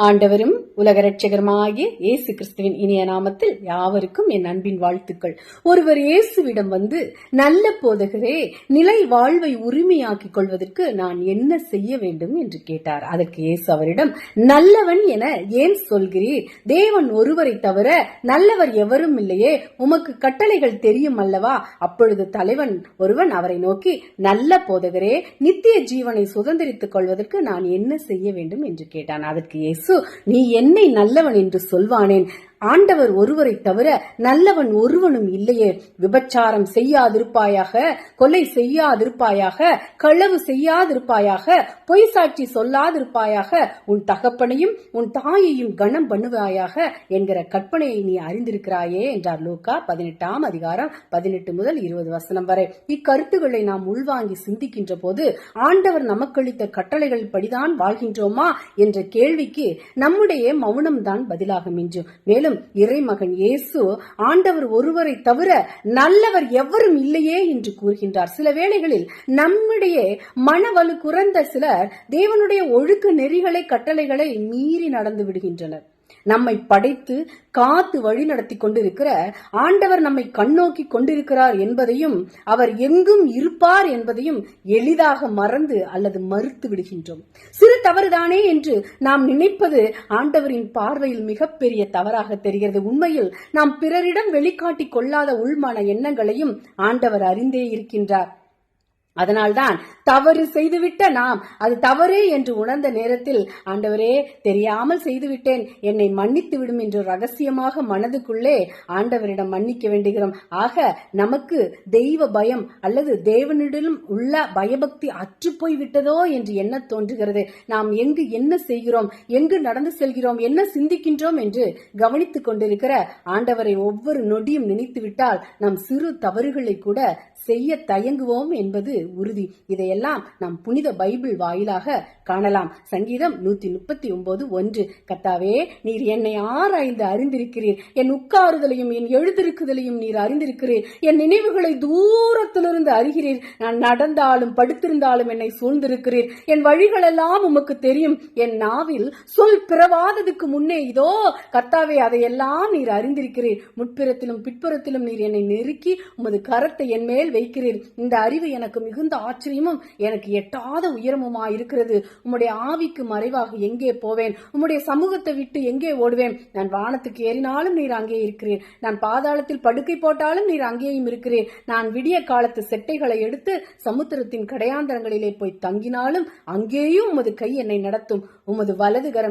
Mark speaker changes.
Speaker 1: ஆண்டவரும் உலக இரட்சகருமாகிய இயேசு கிறிஸ்துவின் இனிய நாமத்தில் யாவருக்கும் என் அன்பின் வாழ்த்துக்கள். ஒருவர் இயேசுவிடம் வந்து, நல்ல போதகரே, நிலை வாழ்வை உரிமையாக்கிக் கொள்வதற்கு நான் என்ன செய்ய வேண்டும் என்று கேட்டார். அதற்கு இயேசு அவரிடம், நல்லவன் என ஏன் சொல்கிறீர்? தேவன் ஒருவரை தவிர நல்லவர் எவரும் இல்லையே. உமக்கு கட்டளைகள் தெரியும் அல்லவா? அப்பொழுது தலைவன் ஒருவன் அவரை நோக்கி, நல்ல போதகரே, நித்திய ஜீவனை சுதந்திரித்துக் கொள்வதற்கு நான் என்ன செய்ய வேண்டும் என்று கேட்டான். அதற்கு இயேசு, நீ என்னை நல்லவன் என்று சொல்வானேன்? ஆண்டவர் ஒருவரை தவிர நல்லவன் ஒருவனும் இல்லையே. விபச்சாரம் செய்யாதிருப்பாயாக, கொலை செய்யாதிருப்பாயாக, களவு செய்யாதிருப்பாயாக, பொய் சாட்சி சொல்லாதிருப்பாயாக, உன் தகப்பனையும் உன் தாயையும் கனம் பண்ணுவாயாக என்கிற கற்பனையை நீ அறிந்திருக்கிறாயே என்றார். லூக்கா 18 அதிகாரம் 18 முதல் 20 வசனம் வரை. இக்கருத்துக்களை நாம் உள்வாங்கி சிந்திக்கின்ற போது, ஆண்டவர் நமக்களித்த கட்டளைகள் படிதான் வாழ்கின்றோமா என்ற கேள்விக்கு நம்முடைய மௌனம்தான் பதிலாக மிஞ்சும். மேலும் இறைமகன் இயேசு ஆண்டவர் ஒருவரை தவிர நல்லவர் எவரும் இல்லையே என்று கூறுகின்றார். சில வேளைகளில் நம்முடைய மனவலு குறைந்த சிலர் தேவனுடைய ஒழுக்க நெறிகளை கட்டளைகளை மீறி நடந்து விடுகின்றனர். நம்மை படைத்து காத்து வழி நடத்தி கொண்டிருக்கிற ஆண்டவர் நம்மை கண்ணோக்கி கொண்டிருக்கிறார் என்பதையும் அவர் எங்கும் இருப்பார் என்பதையும் எளிதாக மறந்து அல்லது மறுத்து விடுகின்றோம். சிறு தவறுதானே என்று நாம் நினைப்பது ஆண்டவரின் பார்வையில் மிகப்பெரிய தவறாக தெரிகிறது. உண்மையில் நாம் பிறரிடம் வெளிக்காட்டிக் கொள்ளாத உள்மன எண்ணங்களையும் ஆண்டவர் அறிந்தே இருக்கின்றார். அதனால்தான் தவறு செய்துவிட்ட நாம் அது தவறு என்று உணர்ந்த நேரத்தில், ஆண்டவரே, தெரியாமல் செய்துவிட்டேன், என்னை மன்னித்து விடும் என்று ரகசியமாக மனதுக்குள்ளே ஆண்டவரிடம் மன்னிக்க வேண்டுகிறோம். ஆக நமக்கு தெய்வ பயம் அல்லது தேவனிடம் உள்ள பயபக்தி அற்று போய் விட்டதோ என்று எண்ண தோன்றுகிறது. நாம் எங்கு என்ன செய்கிறோம், எங்கு நடந்து செல்கிறோம், என்ன சிந்திக்கின்றோம் என்று கவனித்துக் கொண்டிருக்கிற ஆண்டவரை ஒவ்வொரு நொடியும் நினைத்து விட்டால் நம் சிறு தவறுகளை கூட செய்ய தயங்குவோம் என்பது உறுதி. இதையெல்லாம் நாம் புனித பைபிள் வாயிலாக காணலாம். சங்கீதம் 139:1, கர்த்தாவே, நீர் என்னை ஆராய்ந்து அறிந்திருக்கிறீர், என் உட்காருதலையும் என் எழுந்திருக்குதலையும் நீர் அறிந்திருக்கிறீர், என் நினைவுகளை தூரத்திலிருந்து அறிகிறீர், நான் நடந்தாலும் படுத்திருந்தாலும் என்னை சூழ்ந்திருக்கிறீர், என் வழிகளெல்லாம் உமக்கு தெரியும், என் நாவில் சொல் பிறவாததுக்கு முன்னே இதோ கர்த்தாவே அதையெல்லாம் நீர் அறிந்திருக்கிறீர், முற்பிறத்திலும் பிற்புறத்திலும் நீர் என்னை நெருக்கி உமது கரத்தை என் மேல் வைக்கிறீர். இந்த அறிவு எனக்கு மிகுந்த ஆச்சரியமும் எனக்கு எட்டாத உயரமுமாயிருக்கிறது. உம்முடைய ஆவிக்கு மறைவாக எங்கே போவேன்? உம்முடைய சமூகத்தை விட்டு எங்கே ஓடுவேன்? நான் வானத்துக்கு ஏறினாலும் நீர் அங்கே இருக்கிறீர், நான் பாதாளத்தில் படுக்கை போட்டாலும் நீர் அங்கேயும் இருக்கிறீர், நான் விடிய காலத்து செட்டைகளை எடுத்து சமுத்திரத்தின் கடையாந்தரங்களிலே போய் தங்கினாலும் அங்கேயும் உமது கை என்னை நடத்தும், உமது வலது கரம்